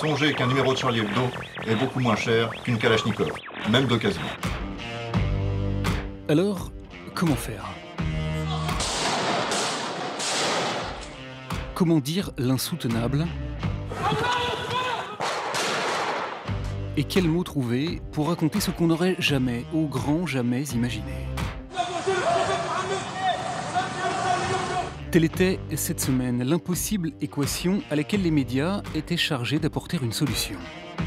Songez qu'un numéro de Charlie Hebdo est beaucoup moins cher qu'une Kalachnikov, même d'occasion. Alors, comment faire? Comment dire l'insoutenable? Et quel mot trouver pour raconter ce qu'on n'aurait jamais, au grand jamais imaginé? Telle était, cette semaine, l'impossible équation à laquelle les médias étaient chargés d'apporter une solution.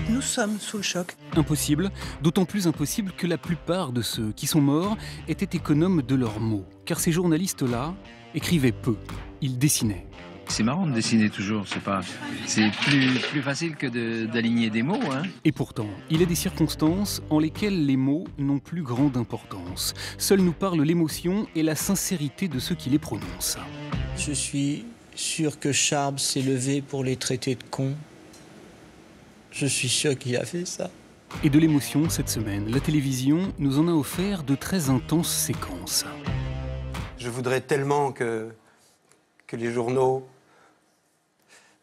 Nous sommes sous le choc. Impossible, d'autant plus impossible que la plupart de ceux qui sont morts étaient économes de leurs mots. Car ces journalistes-là écrivaient peu, ils dessinaient. C'est marrant de dessiner toujours, c'est plus facile que d'aligner des mots. Hein. Et pourtant, il y a des circonstances en lesquelles les mots n'ont plus grande importance. Seule nous parle l'émotion et la sincérité de ceux qui les prononcent. Je suis sûr que Charb s'est levé pour les traiter de cons. Je suis sûr qu'il a fait ça. Et de l'émotion cette semaine, la télévision nous en a offert de très intenses séquences. Je voudrais tellement que les journaux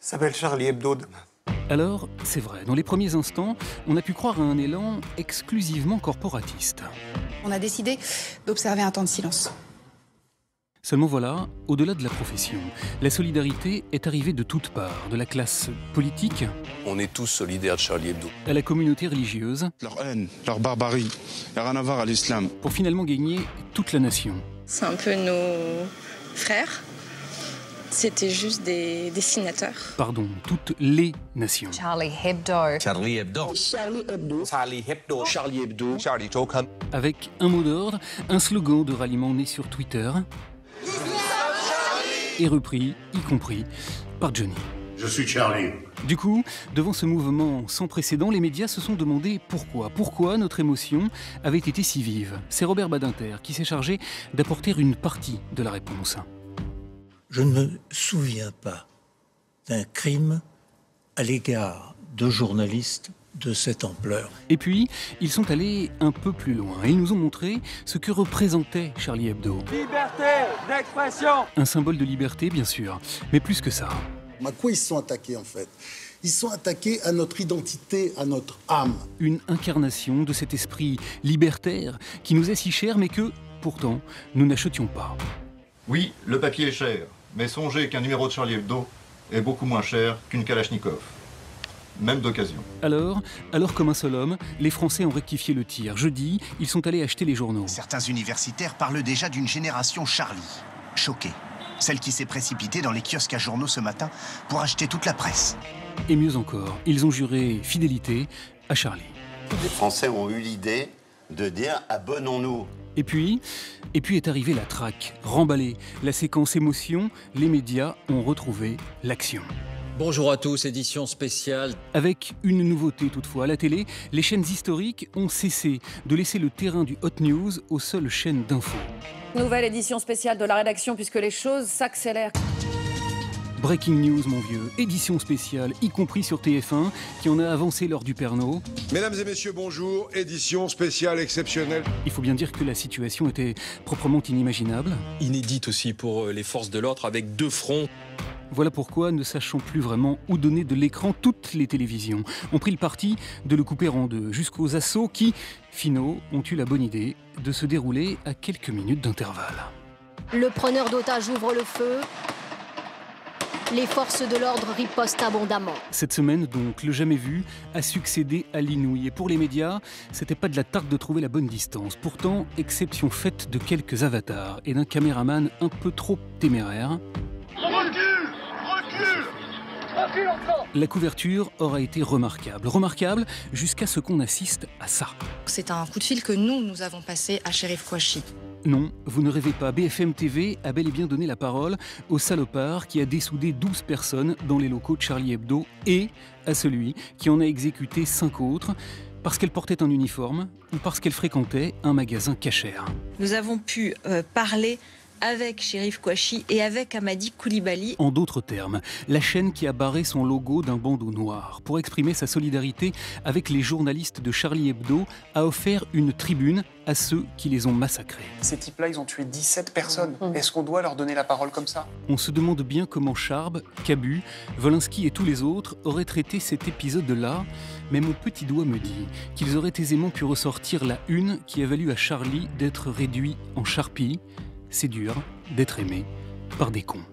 s'appellent Charlie Hebdo demain. Alors, c'est vrai, dans les premiers instants, on a pu croire à un élan exclusivement corporatiste. On a décidé d'observer un temps de silence. Seulement voilà, au-delà de la profession, la solidarité est arrivée de toutes parts, de la classe politique. On est tous solidaires de Charlie Hebdo. À la communauté religieuse. Leur haine, leur barbarie, il n'y a rien à voir à l'islam. Pour finalement gagner toute la nation. C'est un peu nos frères. C'était juste des dessinateurs. Pardon, toutes les nations. Charlie Hebdo. Charlie Hebdo. Charlie Hebdo. Charlie Hebdo. Charlie Hebdo. Charlie Token. Avec un mot d'ordre, un slogan de ralliement né sur Twitter. Et repris, y compris, par Johnny. Je suis Charlie. Du coup, devant ce mouvement sans précédent, les médias se sont demandé pourquoi. Pourquoi notre émotion avait été si vive. C'est Robert Badinter qui s'est chargé d'apporter une partie de la réponse. Je ne me souviens pas d'un crime à l'égard de journalistes de cette ampleur. Et puis, ils sont allés un peu plus loin. Ils nous ont montré ce que représentait Charlie Hebdo. Liberté d'expression. Un symbole de liberté, bien sûr, mais plus que ça. À quoi ils sont attaqués, en fait? Ils sont attaqués à notre identité, à notre âme. Une incarnation de cet esprit libertaire qui nous est si cher, mais que, pourtant, nous n'achetions pas. Oui, le papier est cher, mais songez qu'un numéro de Charlie Hebdo est beaucoup moins cher qu'une Kalachnikov, même d'occasion. Alors, comme un seul homme, les Français ont rectifié le tir. Jeudi, ils sont allés acheter les journaux. Certains universitaires parlent déjà d'une génération Charlie, choquée. Celle qui s'est précipitée dans les kiosques à journaux ce matin pour acheter toute la presse. Et mieux encore, ils ont juré fidélité à Charlie. Les Français ont eu l'idée de dire « abonnons-nous ». Et puis est arrivée la traque, remballée, la séquence émotion, les médias ont retrouvé l'action. Bonjour à tous, édition spéciale. Avec une nouveauté toutefois, à la télé, les chaînes historiques ont cessé de laisser le terrain du hot news aux seules chaînes d'infos. Nouvelle édition spéciale de la rédaction puisque les choses s'accélèrent. Breaking news, mon vieux, édition spéciale, y compris sur TF1, qui en a avancé lors du Pernod. Mesdames et messieurs, bonjour, édition spéciale exceptionnelle. Il faut bien dire que la situation était proprement inimaginable. Inédite aussi pour les forces de l'ordre, avec 2 fronts. Voilà pourquoi, ne sachant plus vraiment où donner de l'écran, toutes les télévisions ont pris le parti de le couper en deux, jusqu'aux assauts qui, finaux, ont eu la bonne idée de se dérouler à quelques minutes d'intervalle. Le preneur d'otages ouvre le feu. Les forces de l'ordre ripostent abondamment. Cette semaine, donc, le jamais vu a succédé à l'inouï. Et pour les médias, c'était pas de la tarte de trouver la bonne distance. Pourtant, exception faite de quelques avatars et d'un caméraman un peu trop téméraire. La couverture aura été remarquable. Remarquable jusqu'à ce qu'on assiste à ça. C'est un coup de fil que nous avons passé à Chérif Kouachi. Non, vous ne rêvez pas. BFM TV a bel et bien donné la parole au salopard qui a dessoudé 12 personnes dans les locaux de Charlie Hebdo et à celui qui en a exécuté 5 autres parce qu'elle portait un uniforme ou parce qu'elle fréquentait un magasin cachère. Nous avons pu parler avec Cherif Kouachi et avec Hamadi Koulibaly. En d'autres termes, la chaîne qui a barré son logo d'un bandeau noir pour exprimer sa solidarité avec les journalistes de Charlie Hebdo a offert une tribune à ceux qui les ont massacrés. Ces types-là, ils ont tué 17 personnes. Est-ce qu'on doit leur donner la parole comme ça? On se demande bien comment Charb, Cabu, Volinsky et tous les autres auraient traité cet épisode-là, mais mon petit doigt me dit qu'ils auraient aisément pu ressortir la une qui a valu à Charlie d'être réduit en charpie. C'est dur d'être aimé par des cons.